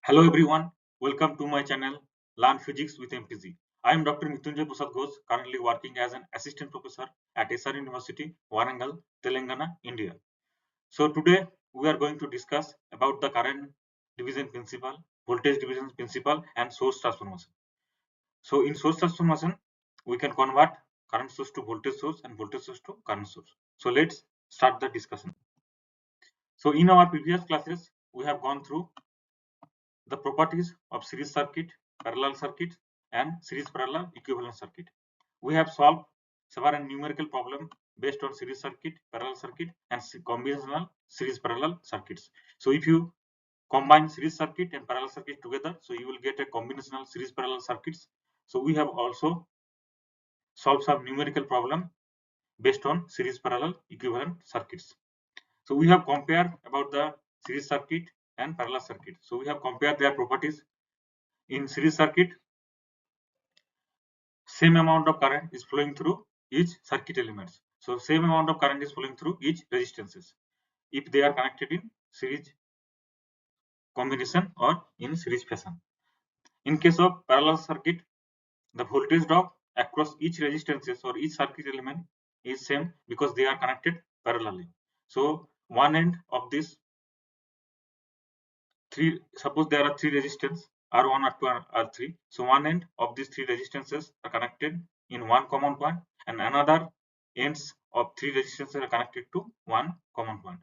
Hello everyone, welcome to my channel Learn Physics with MPG. I am Dr. Mrityunjay Prasad Ghosh, currently working as an assistant professor at SR University, Warangal, Telangana, India. So today we are going to discuss about the current division principle, voltage division principle and source transformation. So in source transformation, we can convert current source to voltage source and voltage source to current source. So let's start the discussion. So in our previous classes, we have gone through the properties of series circuit, parallel circuit, and series parallel equivalent circuit. We have solved several numerical problems based on series circuit, parallel circuit, and combinational series parallel circuits. So if you combine series circuit and parallel circuit together, so you will get a combinational series parallel circuits. So we have also solved some numerical problem based on series parallel equivalent circuits. So we have compared about the series circuit and parallel circuit. So we have compared their properties. In series circuit, same amount of current is flowing through each circuit elements. So same amount of current is flowing through each resistances if they are connected in series combination or in series fashion. In case of parallel circuit, the voltage drop across each resistances or each circuit element is same because they are connected parallelly. So one end of this three, suppose there are three resistance R1, R2, and R3. So one end of these three resistances are connected in one common point, and another ends of three resistances are connected to one common point.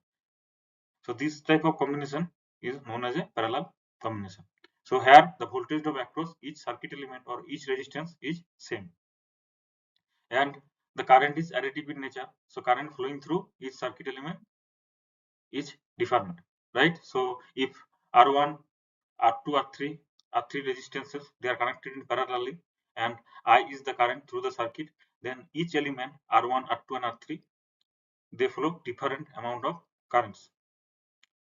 So this type of combination is known as a parallel combination. So here the voltage drop across each circuit element or each resistance is same, and the current is additive in nature. So current flowing through each circuit element is different, right? So if R1, R2, R3 resistances, they are connected in parallelly, and I is the current through the circuit, then each element R1, R2, and R3, they flow different amount of currents.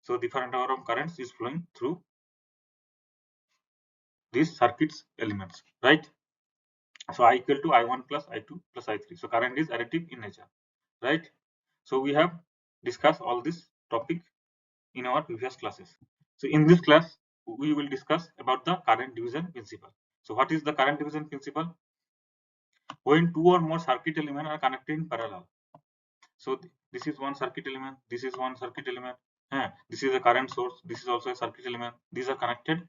So different amount of currents is flowing through these circuits elements, right? So I equal to I1 plus I2 plus I3. So current is additive in nature, right? So we have discussed all this topic in our previous classes. So in this class, we will discuss about the current division principle. So what is the current division principle? When two or more circuit elements are connected in parallel. So this is one circuit element, this is one circuit element, this is a current source, this is also a circuit element. These are connected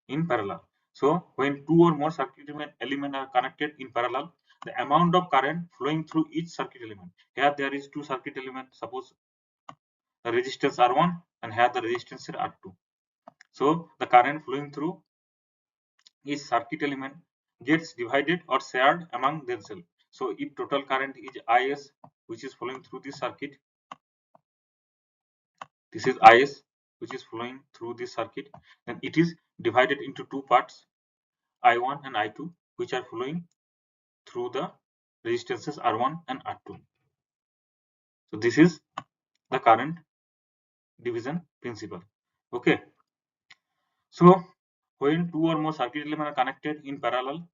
in parallel. So when two or more circuit element are connected in parallel, the amount of current flowing through each circuit element. Here there is two circuit elements. Suppose the resistance R1 and here the resistance R2. So the current flowing through each circuit element gets divided or shared among themselves. So if total current is Is, which is flowing through this circuit, this is Is which is flowing through this circuit, then it is divided into two parts, I1 and I2, which are flowing through the resistances R1 and R2. So this is the current division principle. Okay. So when two or more circuit elements are connected in parallel,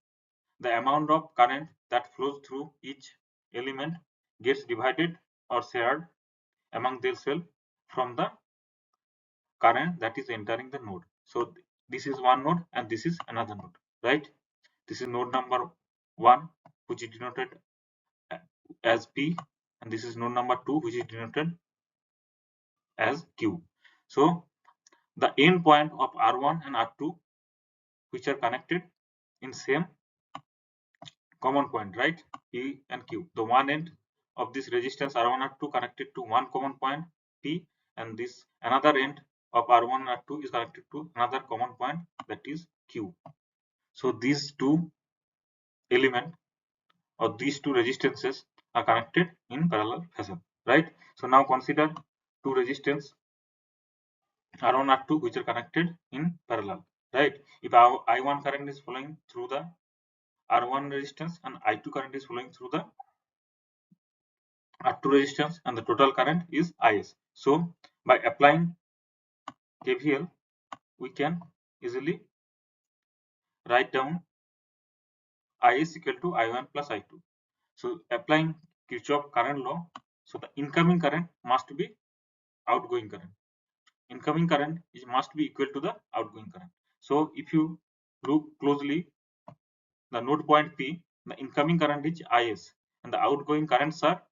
the amount of current that flows through each element gets divided or shared among themselves from the current that is entering the node. So this is one node and this is another node, right? This is node number 1, which is denoted as P, and this is node number 2, which is denoted as Q. So the end point of R1 and R2, which are connected in same common point, right? P and Q. The one end of this resistance R1 R2 connected to one common point P, and this another end of R1 R2 is connected to another common point, that is Q. So these two elements or these two resistances are connected in parallel fashion, right? So now consider two resistance R1 R2 which are connected in parallel, right? If our I1 current is flowing through the R1 resistance and I2 current is flowing through the R2 resistance, and the total current is Is. So by applying KVL, we can easily write down Is equal to I1 plus I2. So applying Kirchhoff current law, so the incoming current must be outgoing current. Incoming current must be equal to the outgoing current. So if you look closely, the node point P, the incoming current is Is and the outgoing currents are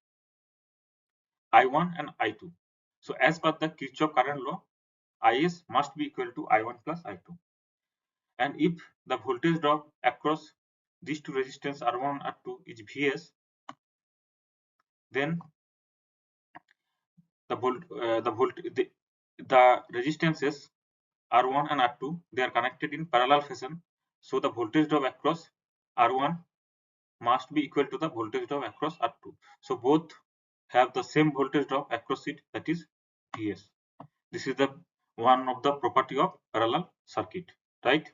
I1 and I2. So as per the Kirchhoff current law, Is must be equal to I1 plus I2. And if the voltage drop across these two resistors R1 and R2 is Vs, then the resistances R1 and R2, they are connected in parallel fashion. So the voltage drop across R1 must be equal to the voltage drop across R2. So both have the same voltage drop across it, that is Vs. This is the one of the property of parallel circuit, right?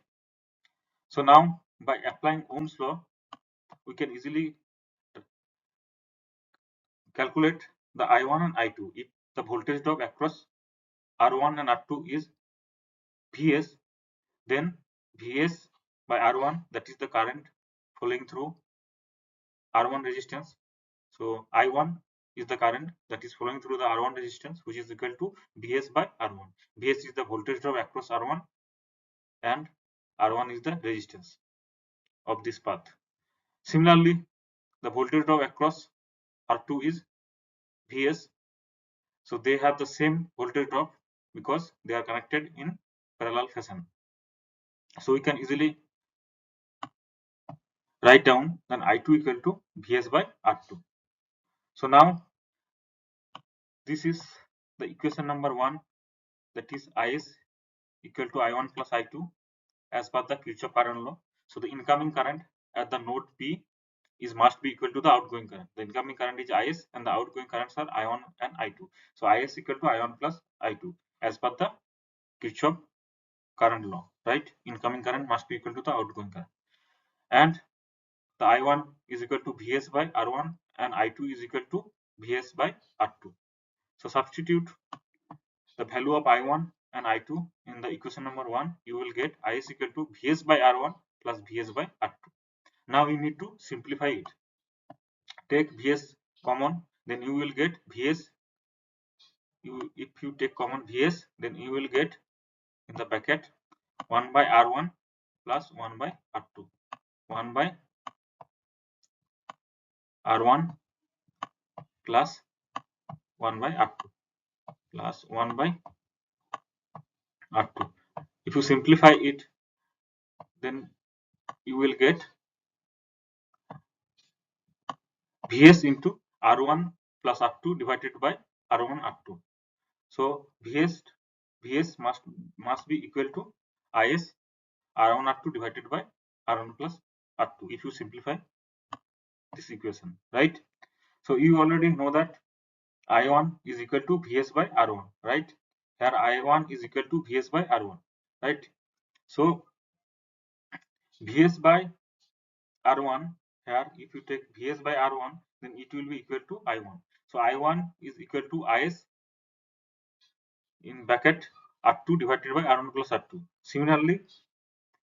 So now by applying Ohm's law, we can easily calculate the I1 and I2. If the voltage drop across R1 and R2 is Vs, then Vs by R1, that is the current flowing through R1 resistance. So I1 is the current that is flowing through the R1 resistance, which is equal to Vs by R1. Vs is the voltage drop across R1 and R1 is the resistance of this path. Similarly, the voltage drop across R2 is Vs. So they have the same voltage drop because they are connected in parallel fashion. So we can easily write down then I2 equal to Vs by R2. So now this is the equation number 1, that is Is equal to I1 plus I2 as per the Kirchhoff current law. So the incoming current at the node P is must be equal to the outgoing current. The incoming current is Is and the outgoing currents are I1 and I2. So Is equal to I1 plus I2 as per the Kirchhoff current law, right? Incoming current must be equal to the outgoing current. And the I1 is equal to Vs by R1 and I2 is equal to Vs by R2. So substitute the value of I1 and I2 in the equation number 1, you will get Is equal to Vs by R1 plus Vs by R2. Now you need to simplify it. Take Vs common, then you will get Vs. If you take common Vs, then you will get in the bracket 1 by R1 plus 1 by R2. 1 by R1 plus 1 by R2 plus 1 by R2. If you simplify it, then you will get Vs into R1 plus R2 divided by R1 R2. So Vs must be equal to Is R1 R2 divided by R1 plus R2 if you simplify this equation, right? So you already know that I1 is equal to Vs by R1, right? Here I1 is equal to Vs by R1, right? So Vs by R1, here if you take Vs by R1, then it will be equal to I1. So I1 is equal to Is in bracket R2 divided by R1 plus R2. Similarly,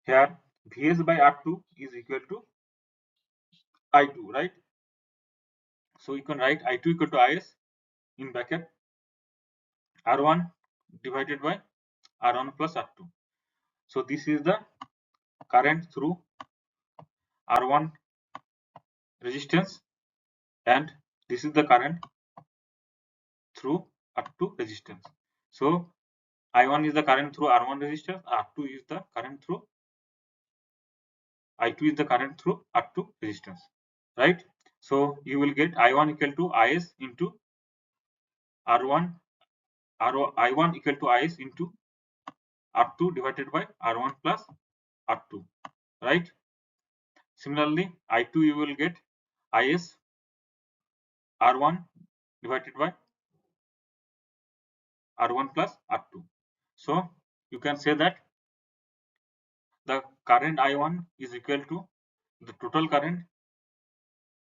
here Vs by R2 is equal to I2, right? So you can write I2 equal to Is in bracket R1 divided by R1 plus R2. So this is the current through R1 resistance and this is the current through R2 resistance. So I1 is the current through R1 resistance, R2 is the current through I2 is the current through R2 resistance, right? So you will get I1 equal to Is into R1, I1 equal to Is into R2 divided by R1 plus R2, right? Similarly, I2 you will get Is R1 divided by R1 plus R2. So you can say that the current I1 is equal to the total current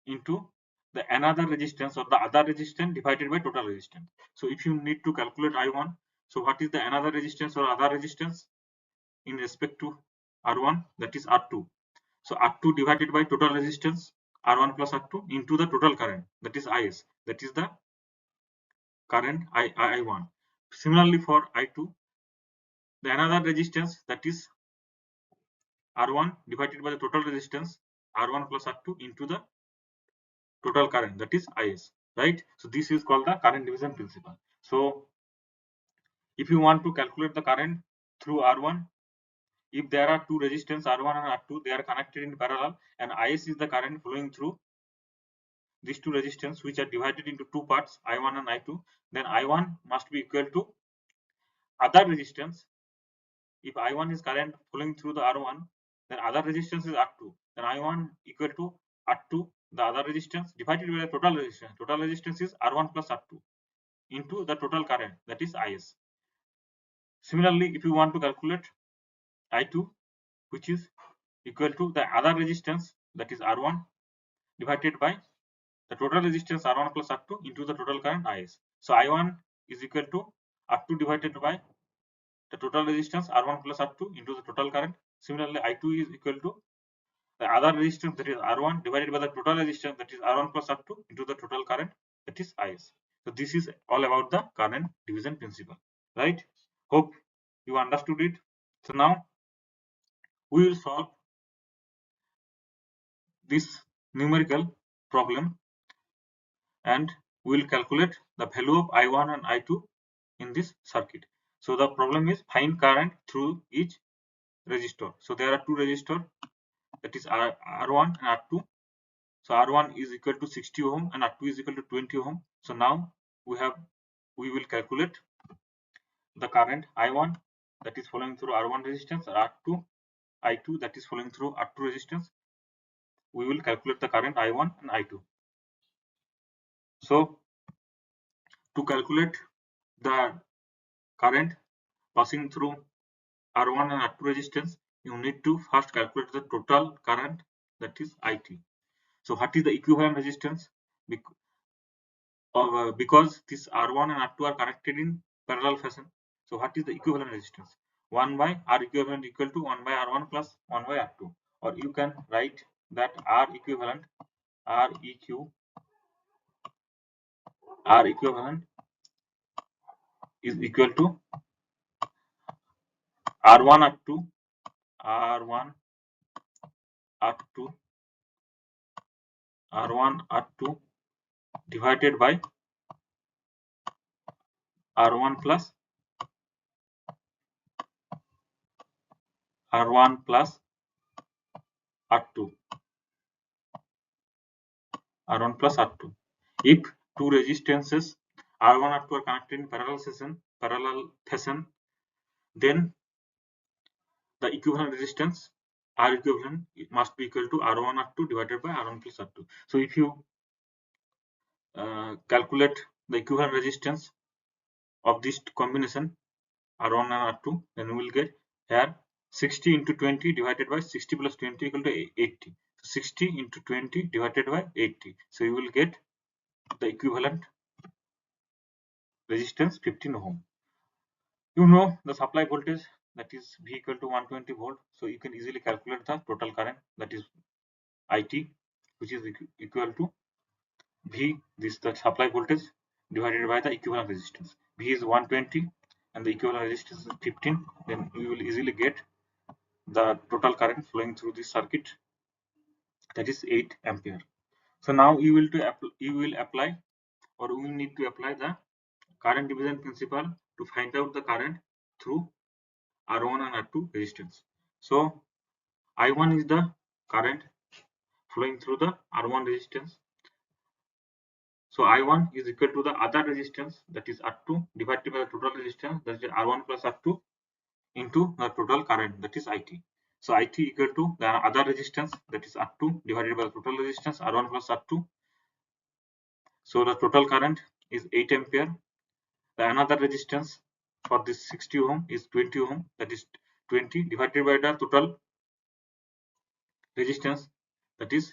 into the another resistance or the other resistance divided by total resistance. So if you need to calculate I1, so what is the another resistance or other resistance in respect to R1, that is R2. So R2 divided by total resistance R1 plus R2 into the total current, that is Is, that is the current I1. Similarly for I2, the another resistance, that is R1 divided by the total resistance R1 plus R2 into the total current, that is Is, right? So this is called the current division principle. So if you want to calculate the current through R1, if there are two resistance R1 and R2, they are connected in parallel, and Is is the current flowing through these two resistance, which are divided into two parts, I1 and I2, then I1 must be equal to other resistance. If I1 is current flowing through the R1, then other resistance is R2, then I1 equal to R2, the other resistance, divided by the total resistance. Total resistance is R1 plus R2 into the total current, that is Is. Similarly, if you want to calculate I2, which is equal to the other resistance, that is R1, divided by the total resistance R1 plus R2 into the total current Is. So I1 is equal to R2 divided by the total resistance R1 plus R2 into the total current. Similarly, I2 is equal to the other resistance, that is R1, divided by the total resistance, that is R1 plus R2 into the total current, that is Is. So this is all about the current division principle, right? Hope you understood it. So now we will solve this numerical problem and we will calculate the value of I1 and I2 in this circuit. So the problem is find current through each resistor. So there are two resistors, that is R1 and R2. So R1 is equal to 60 ohm and R2 is equal to 20 ohm. So now we will calculate the current I1 that is flowing through R1 resistance, R2 I2 that is flowing through R2 resistance. We will calculate the current I1 and I2. So to calculate the current passing through R1 and R2 resistance, you need to first calculate the total current, that is IT. So what is the equivalent resistance? Because this R1 and R2 are connected in parallel fashion. So what is the equivalent resistance? 1 by R equivalent equal to 1 by R1 plus 1 by R2. Or you can write that R equivalent is equal to R1 R2 divided by R1 plus R2 R1 plus R2. If two resistances R1 R2 are connected in parallel fashion, then the equivalent resistance R equivalent must be equal to R1 R2 divided by R1 plus R2. So if you calculate the equivalent resistance of this combination R1 and R2, then we will get here 60 into 20 divided by 60 plus 20 equal to 80. So 60 into 20 divided by 80. So you will get the equivalent resistance 15 ohm. You know the supply voltage, that is V equal to 120 volt. So you can easily calculate the total current, that is IT, which is equal to V, this the supply voltage divided by the equivalent resistance. V is 120 and the equivalent resistance is 15. Then we will easily get the total current flowing through this circuit, that is 8 ampere. So now you will apply, or we need to apply the current division principle to find out the current through R1 and R2 resistance. So I1 is the current flowing through the R1 resistance. So I1 is equal to the other resistance, that is R2 divided by the total resistance, that is R1 plus R2 into the total current, that is IT. So IT equal to the other resistance, that is R2 divided by the total resistance R1 plus R2. So the total current is 8 ampere. The another resistance for this 60 ohm is 20 ohm, that is 20 divided by the total resistance, that is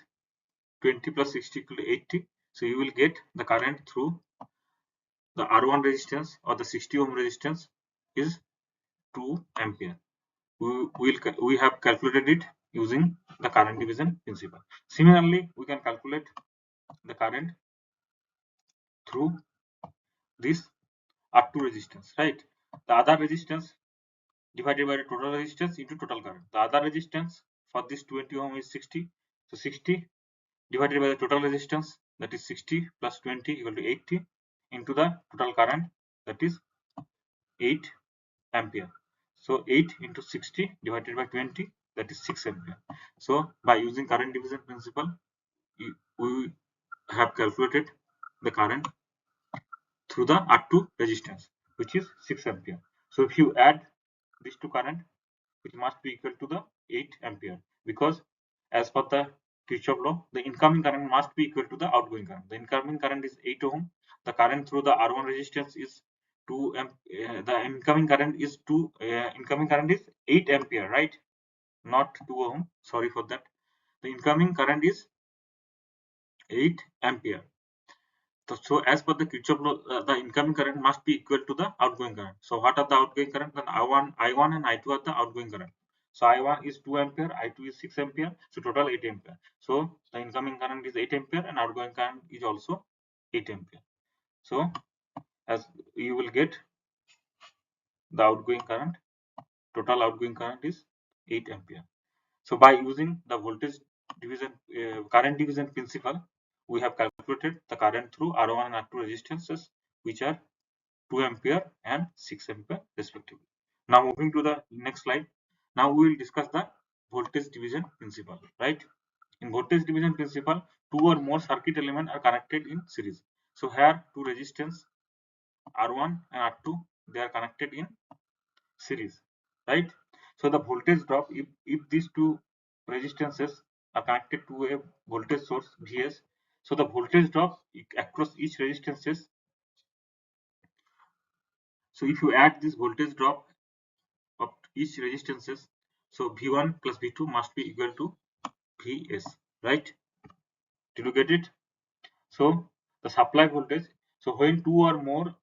20 plus 60 equal to 80. So you will get the current through the R1 resistance or the 60 ohm resistance is 2 ampere. We have calculated it using the current division principle. Similarly, we can calculate the current through this R2 resistance, right? The other resistance divided by the total resistance into total current. The other resistance for this 20 ohm is 60. So 60 divided by the total resistance, that is 60 plus 20 equal to 80, into the total current, that is 8 ampere. So 8 into 60 divided by 20, that is 6 ampere. So by using current division principle, we have calculated the current through the R2 resistance, which is 6 ampere. So if you add these two current, which must be equal to the 8 ampere, because as per the Kirchhoff law, the incoming current must be equal to the outgoing current. The incoming current is 8 ohm. The current through the R1 resistance is 2 amp. The incoming current is 8 ampere, right? Not 2 ohm. Sorry for that. The incoming current is 8 ampere. So as per the Kirchhoff law, the incoming current must be equal to the outgoing current. So what are the outgoing current? Then I1 and I2 are the outgoing current. So I1 is 2 ampere, I2 is 6 ampere, so total 8 ampere. So the incoming current is 8 ampere and outgoing current is also 8 ampere. So as you will get the outgoing current, total outgoing current is 8 ampere. So by using the voltage division, current division principle, we have calculated the current through R1 and R2 resistances, which are 2 ampere and 6 ampere respectively. Now moving to the next slide. Now we will discuss the voltage division principle, right? In voltage division principle, two or more circuit elements are connected in series. So here two resistance R1 and R2, they are connected in series, right? So the voltage drop, if these two resistances are connected to a voltage source Vs, so the voltage drop across each resistances. So if you add this voltage drop of each resistances, so V1 plus V2 must be equal to Vs, right? Did you get it? So the supply voltage, so when two or more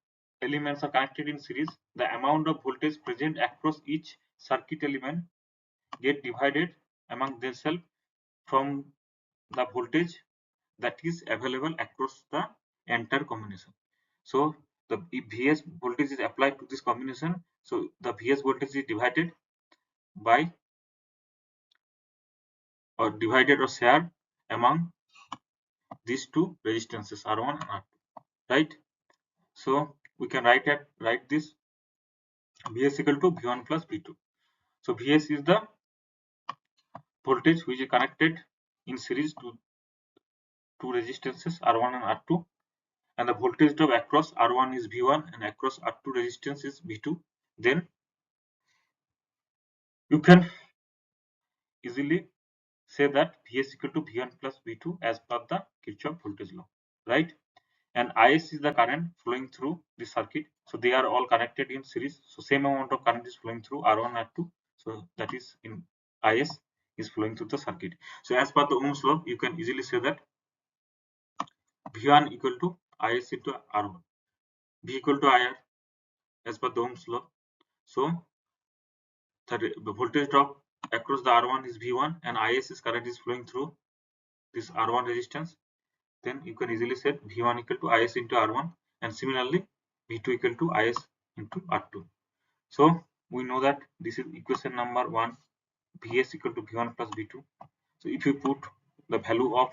elements are connected in series, the amount of voltage present across each circuit element get divided among themselves from the voltage that is available across the entire combination. So the if Vs voltage is applied to this combination, so the Vs voltage is divided by or divided or shared among these two resistances R1 and R2, right? So we can write this Vs equal to V1 plus V2. So Vs is the voltage which is connected in series to two resistances R1 and R2, and the voltage drop across R1 is V1 and across R2 resistance is V2. Then you can easily say that Vs equal to V1 plus V2 as per the Kirchhoff voltage law, right? And Is is the current flowing through the circuit. So they are all connected in series. So same amount of current is flowing through R1, R2. So that is in Is is flowing through the circuit. So as per the Ohm's law, you can easily say that V1 equal to Is into R1. V equal to IR as per the Ohm's law. So the voltage drop across the R1 is V1 and Is current is flowing through this R1 resistance. Then you can easily say V1 equal to Is into R1, and similarly V2 equal to Is into R2. So we know that this is equation number 1, Vs equal to V1 plus V2. So if you put the value of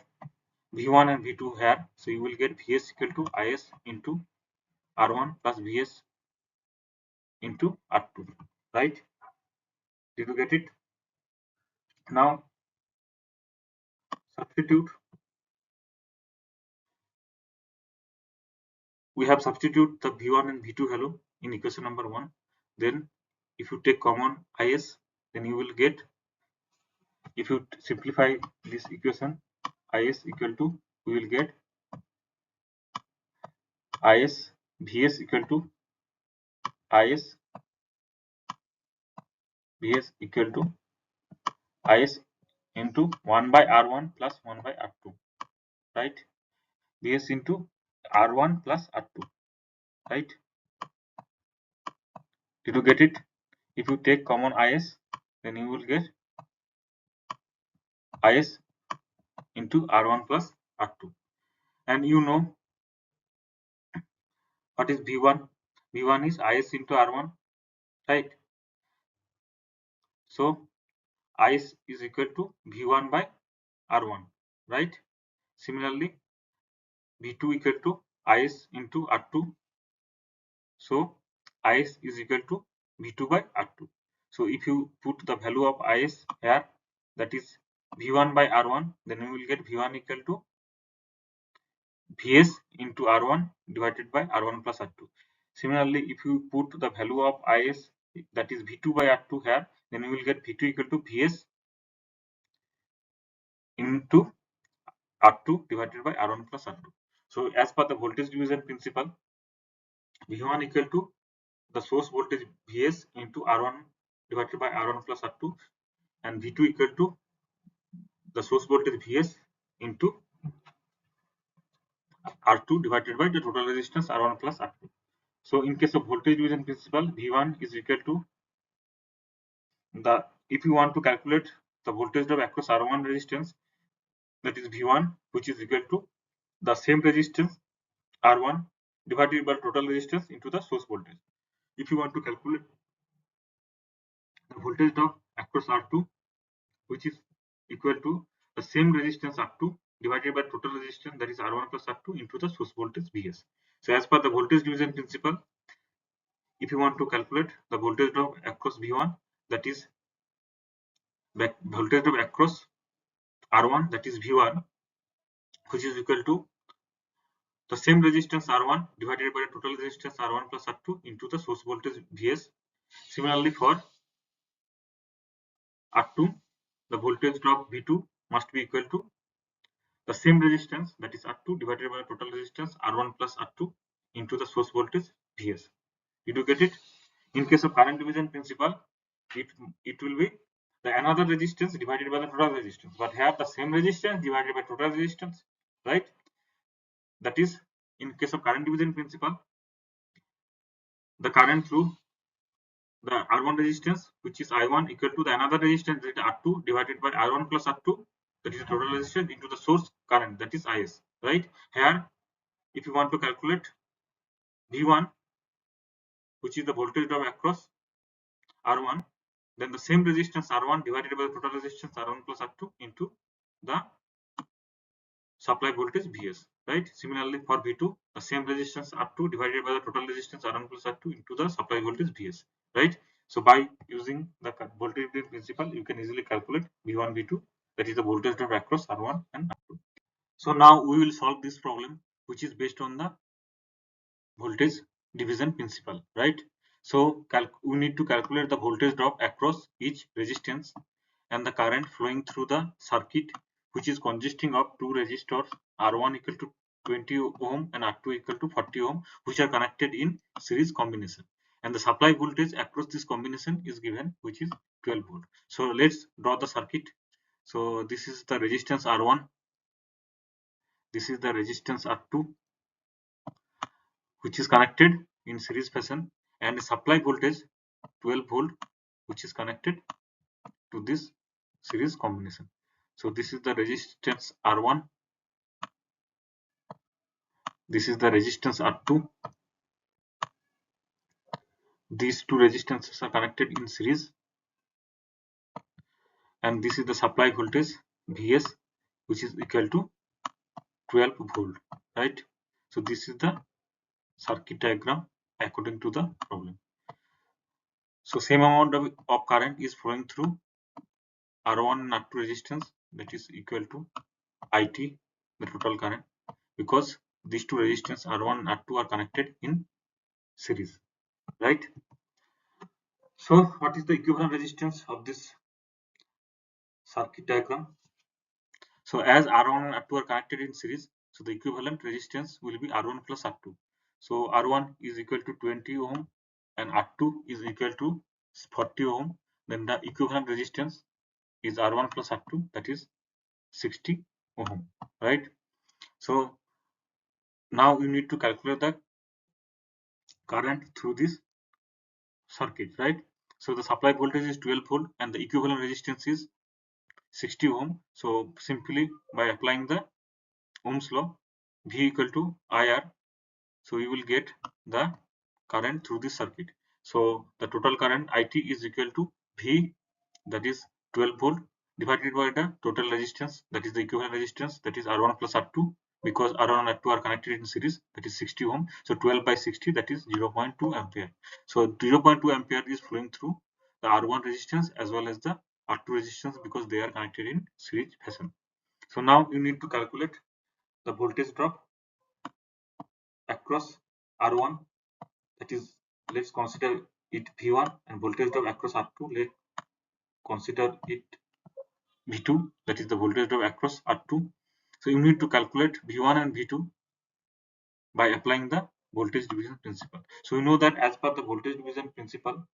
V1 and V2 here, so you will get Vs equal to Is into R1 plus Vs into R2, right? Did you get it? Now substitute. We have substitute the V1 and V2 value in equation number 1. Then if you take common Is, then you will get, if you simplify this equation, Is equal to, we will get Is Vs equal to Is Vs equal to Is into 1 by R1 plus 1 by R2, right? Vs into R1 plus R2, right? Did you get it? If you take common Is, then you will get Is into R1 plus R2. And you know what is V1? V1 is Is into R1, right? So Is is equal to V1 by R1, right? Similarly, V2 equal to Is into R2. So Is is equal to V2 by R2. So if you put the value of Is here, that is V1 by R1, then you will get V1 equal to Vs into R1 divided by R1 plus R2. Similarly, if you put the value of Is, that is V2 by R2 here, then you will get V2 equal to Vs into R2 divided by R1 plus R2. So as per the voltage division principle, V1 equal to the source voltage Vs into R1 divided by R1 plus R2, and V2 equal to the source voltage Vs into R2 divided by the total resistance R1 plus R2. So in case of voltage division principle, V1 is equal to the, if you want to calculate the voltage drop across R1 resistance, that is V1, which is equal to the same resistance R1 divided by total resistance into the source voltage. If you want to calculate the voltage drop across R2, which is equal to the same resistance R2 divided by total resistance, that is R1 plus R2 into the source voltage Vs. So as per the voltage division principle, if you want to calculate the voltage drop across V1, that is the voltage drop across R1, that is V1, which is equal to the same resistance R1 divided by the total resistance R1 plus R2 into the source voltage Vs. Similarly, for R2, the voltage drop V2 must be equal to the same resistance, that is R2 divided by the total resistance R1 plus R2 into the source voltage Vs. Did you get it? In case of current division principle, it will be the another resistance divided by the total resistance, but here the same resistance divided by total resistance, right? That is, in case of current division principle, the current through the R1 resistance, which is I1, equal to the another resistance, that is R2 divided by R1 plus R2, that is the total resistance, into the source current, that is Is, right? Here, if you want to calculate V1, which is the voltage drop across R1, then the same resistance R1 divided by the total resistance R1 plus R2 into the supply voltage Vs, right? Similarly, for V2, the same resistance R2 divided by the total resistance R1 plus R2 into the supply voltage Vs, right? So by using the voltage division principle, you can easily calculate V1, V2, that is the voltage drop across R1 and R2. So now we will solve this problem, which is based on the voltage division principle, right? So we need to calculate the voltage drop across each resistance and the current flowing through the circuit, which is consisting of two resistors, R1 equal to 20 ohm and R2 equal to 40 ohm, which are connected in series combination, and the supply voltage across this combination is given, which is 12 volt. So let's draw the circuit. So this is the resistance R1, this is the resistance R2, which is connected in series fashion, and the supply voltage 12 volt, which is connected to this series combination. So this is the resistance R1, this is the resistance R2. These two resistances are connected in series, and this is the supply voltage Vs, which is equal to 12 volt, right? So this is the circuit diagram according to the problem. So same amount of current is flowing through R1 and R2 resistance, that is equal to IT, the total current, because these two resistance R1 and R2 are connected in series, right? So what is the equivalent resistance of this circuit diagram? So as R1 and R2 are connected in series, so the equivalent resistance will be R1 plus R2. So R1 is equal to 20 ohm and R2 is equal to 40 ohm. Then the equivalent resistance is R1 plus R2, that is 60 ohm, right? So now you need to calculate the current through this circuit, right? So the supply voltage is 12 volt and the equivalent resistance is 60 ohm. So simply by applying the Ohm's law, V equal to IR, so you will get the current through this circuit. So the total current IT is equal to V, that is 12 volt divided by the total resistance, that is the equivalent resistance, that is R1 plus R2, because R1 and R2 are connected in series, that is 60 ohm. So 12 by 60, that is 0.2 ampere. So 0.2 ampere is flowing through the R1 resistance as well as the R2 resistance because they are connected in series fashion. So now you need to calculate the voltage drop across R1, that is, let's consider it V1, and voltage drop across R2, let's consider it V2, that is the voltage drop across R2. So you need to calculate V1 and V2 by applying the voltage division principle. So you know that as per the voltage division principle,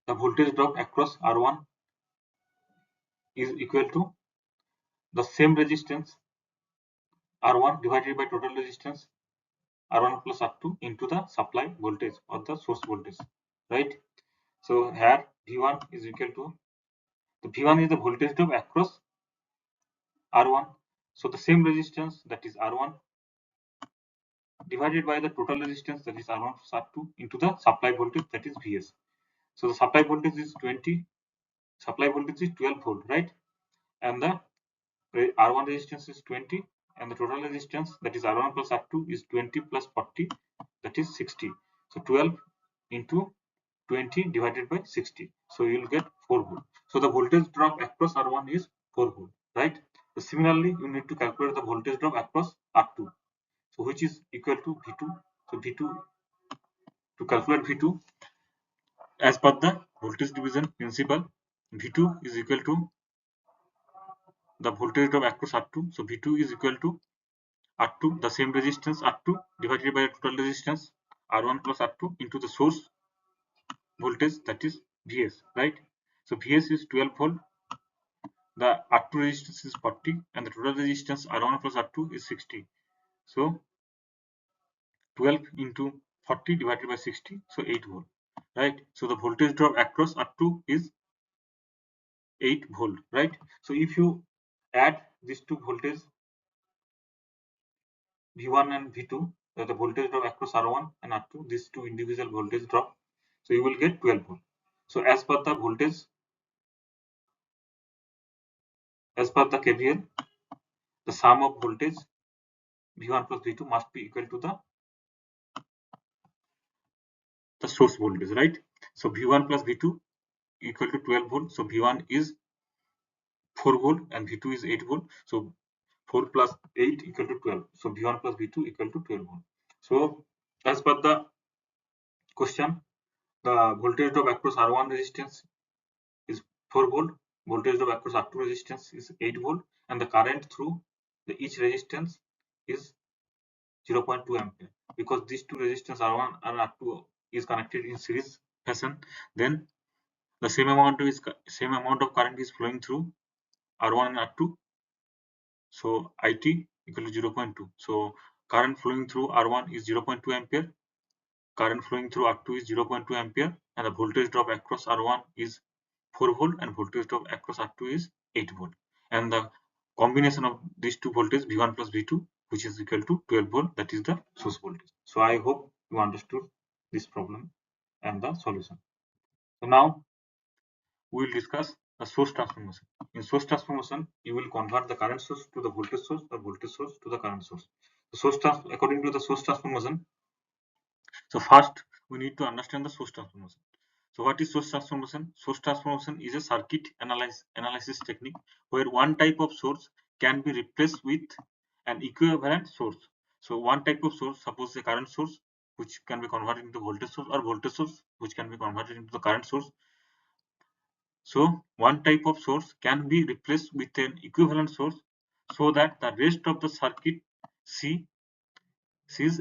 the voltage drop across R1 is equal to the same resistance R1 divided by total resistance R1 plus R2 into the supply voltage or the source voltage, right? So here V1 is equal to, the V1 is the voltage drop across R1. So the same resistance, that is R1, divided by the total resistance, that is R1 plus R2, into the supply voltage, that is Vs. So the supply voltage is 20, supply voltage is 12 volt, right? And the R1 resistance is 20, and the total resistance, that is R1 plus R2, is 20 plus 40, that is 60. So 12 into 20 divided by 60. So you will get 4 volt. So the voltage drop across R1 is 4 volt, right? So similarly, you need to calculate the voltage drop across R2. So which is equal to V2. So V2, to calculate V2, as per the voltage division principle, V2 is equal to the voltage drop across R2. So V2 is equal to R2, the same resistance R2 divided by the total resistance R1 plus R2 into the source voltage, that is Vs, right? So Vs is 12 volt, the R2 resistance is 40, and the total resistance R1 plus R2 is 60. So 12 into 40 divided by 60, so 8 volt, right? So the voltage drop across R2 is 8 volt, right? So if you add these two voltages V1 and V2, the voltage drop across R1 and R2, these two individual voltage drop, so you will get 12 volt. So as per the voltage, as per the KVL, the sum of voltage V1 plus V2 must be equal to the source voltage, right? So V1 plus V2 equal to 12 volt. So V1 is 4 volt and V2 is 8 volt. So 4 plus 8 equal to 12. So V1 plus V2 equal to 12 volt. So as per the question, the voltage drop across R1 resistance is 4 volt, voltage drop across R2 resistance is 8 volt, and the current through each resistance is 0.2 ampere. Because these two resistance R1 and R2 is connected in series fashion, then the same amount of current is flowing through R1 and R2. So IT equal to 0.2. So current flowing through R1 is 0.2 ampere, current flowing through R2 is 0.2 ampere, and the voltage drop across R1 is 4 volt and voltage drop across R2 is 8 volt. And the combination of these two voltages V1 plus V2, which is equal to 12 volt, that is the source voltage. So I hope you understood this problem and the solution. So now we will discuss the source transformation. In source transformation, you will convert the current source to the voltage source or voltage source to the current source. According to the source transformation, so first we need to understand the source transformation. So what is source transformation? Source transformation is a circuit analysis technique where one type of source can be replaced with an equivalent source. So one type of source, suppose a current source, which can be converted into voltage source, or voltage source, which can be converted into the current source. So one type of source can be replaced with an equivalent source so that the rest of the circuit sees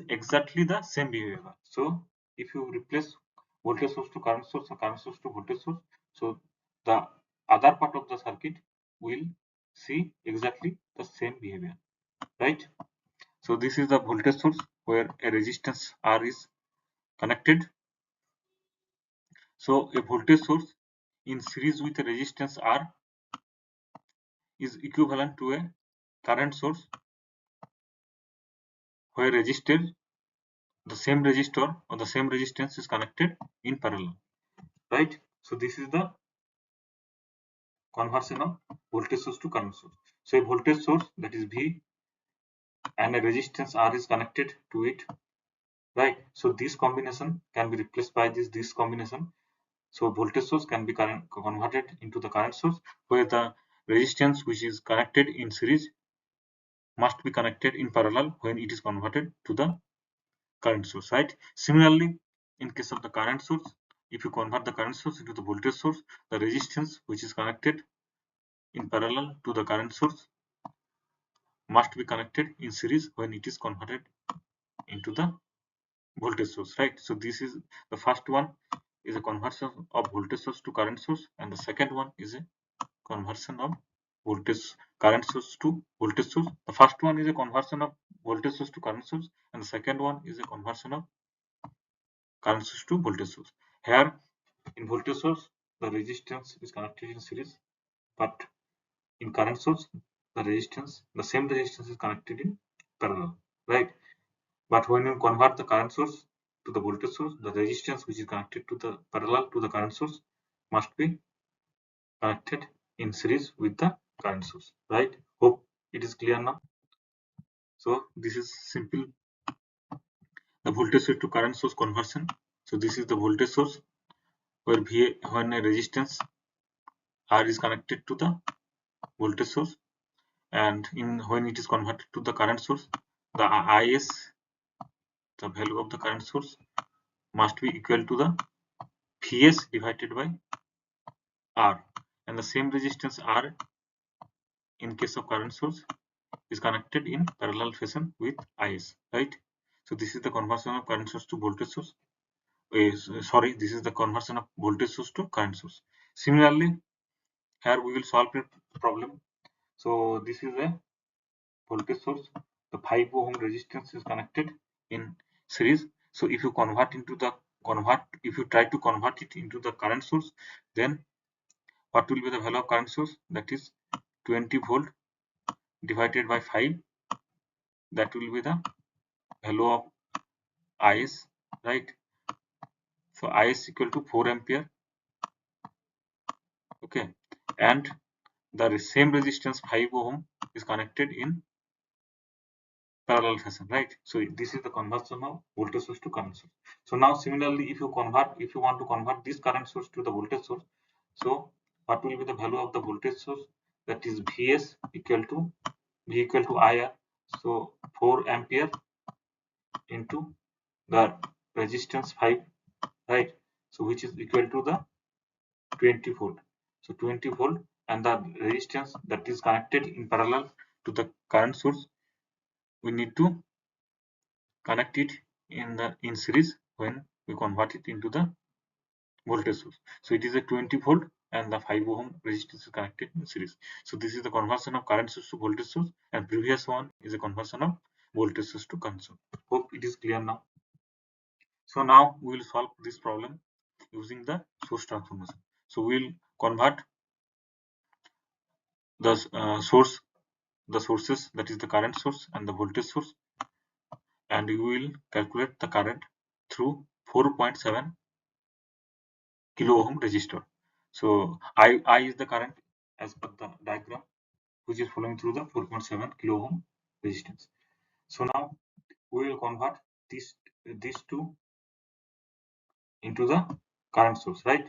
exactly the same behavior. So if you replace voltage source to current source or current source to voltage source, so the other part of the circuit will see exactly the same behavior, right? So this is the voltage source where a resistance R is connected. So a voltage source in series with a resistance R is equivalent to a current source where resistor, the same resistor or the same resistance is connected in parallel, right? So this is the conversion of voltage source to current source. So a voltage source, that is V, and a resistance R is connected to it, right? So this combination can be replaced by this combination. So voltage source can be converted into the current source, where the resistance which is connected in series must be connected in parallel when it is converted to the current source, right? Similarly, in case of the current source, if you convert the current source into the voltage source, the resistance which is connected in parallel to the current source must be connected in series when it is converted into the voltage source, right? So this is the first one is a conversion of voltage source to current source, and the second one is a conversion of voltage current source to voltage source. The first one is a conversion of voltage source to current source, and the second one is a conversion of current source to voltage source. Here in voltage source, the resistance is connected in series, but in current source, the same resistance is connected in parallel, right? But when you convert the current source to the voltage source, the resistance which is connected to the parallel to the current source must be connected in series with the current source, right? Hope it is clear now. So this is simple, the voltage source to current source conversion. So this is the voltage source where when a resistance R is connected to the voltage source, and when it is converted to the current source, the Is, the value of the current source, must be equal to the Vs divided by R, and the same resistance R in case of current source is connected in parallel fashion with Is, right? So this is the conversion of current source to voltage source. This is the conversion of voltage source to current source. Similarly, here we will solve a problem. So this is a voltage source. The 5 ohm resistance is connected in series. So if you if you try to convert it into the current source, then what will be the value of current source? That is 20 volt divided by 5. That will be the value of Is, right? So Is equal to 4 ampere. Okay, and the same resistance 5 ohm is connected in parallel fashion, right? So this is the conversion of voltage source to current source. So now similarly, if you want to convert this current source to the voltage source, so what will be the value of the voltage source? That is Vs equal to V equal to IR. So 4 ampere into the resistance 5, right? So which is equal to the 20 volt. So 20 volt, and the resistance that is connected in parallel to the current source, we need to connect it in series when we convert it into the voltage source. So it is a 20 volt and the 5 ohm resistance is connected in series. So this is the conversion of current source to voltage source, and previous one is a conversion of voltage source to current source. Hope it is clear now. So now we will solve this problem using the source transformation. So we will convert the sources, that is the current source and the voltage source, and we will calculate the current through 4.7 kilo ohm resistor. So I is the current as per the diagram, which is flowing through the 4.7 kilo ohm resistance. So now we will convert these two into the current source, right?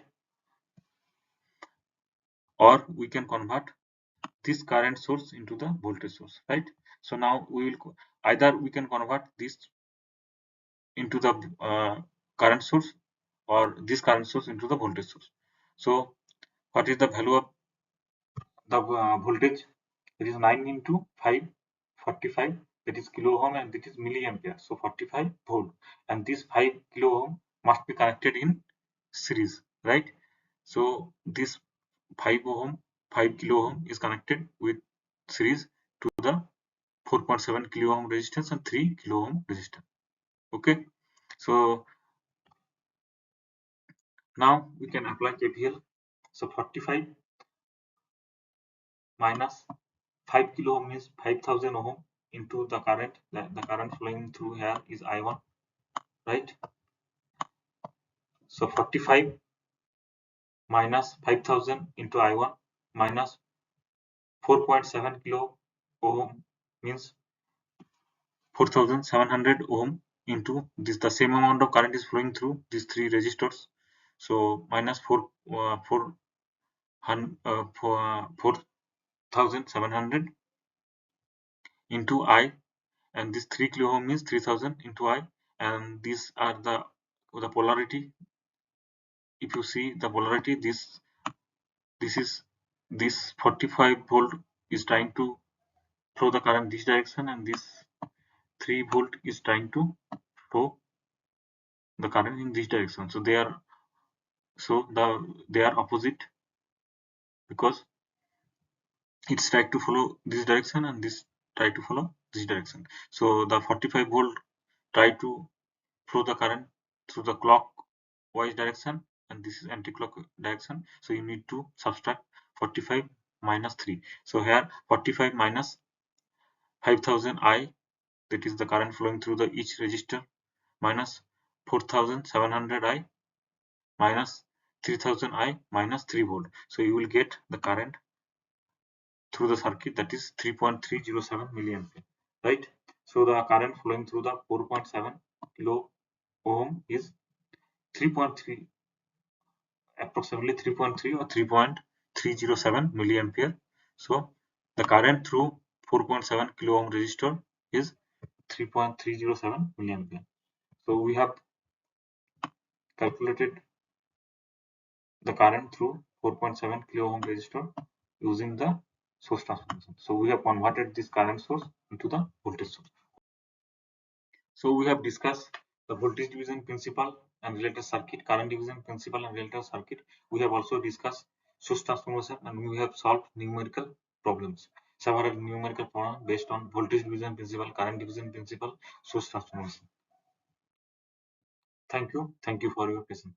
Or we can convert this current source into the voltage source, right? So now we will either we can convert this into the current source, or this current source into the voltage source. So what is the value of the voltage? It is 9 into 5, 45, that is kilo ohm, and this is milliampere, so 45 volt, and this 5 kilo ohm must be connected in series, right? So this 5 kilo ohm is connected with series to the 4.7 kilo ohm resistance and 3 kilo ohm resistance. Okay, so now we can apply KVL. So 45 minus 5 kilo ohm means 5000 ohm into the current. The current flowing through here is I1, right? So 45 minus 5000 into I1, minus 4.7 kilo ohm means 4700 ohm into this, the same amount of current is flowing through these three resistors. So minus 4700 into I, and this 3 kilo ohm means 3000 into I, and these are the polarity. If you see the polarity, this is this 45 volt is trying to flow the current this direction, and this 3 volt is trying to flow the current in this direction. So they are opposite, because it's trying to follow this direction and this try to follow this direction. So the 45 volt try to flow the current through the clockwise direction, and this is anti-clock direction. So you need to subtract 45 minus 3. So here 45 minus 5000 I, that is the current flowing through the each resistor, minus 4700 I minus 3000 I minus 3 volt. So you will get the current through the circuit, that is 3.307 milliampere, right? So the current flowing through the 4.7 kilo ohm is 3.3, approximately 3.3 or 3.307 milliampere. So the current through 4.7 kilo ohm resistor is 3.307 milliampere. So we have calculated the current through 4.7 kilo ohm resistor using the source transformation. So we have converted this current source into the voltage source. So we have discussed the voltage division principle and related circuit, current division principle and related circuit. We have also discussed source transformation, and we have solved numerical problems. Several numerical problems based on voltage division principle, current division principle, source transformation. Thank you. Thank you for your patience.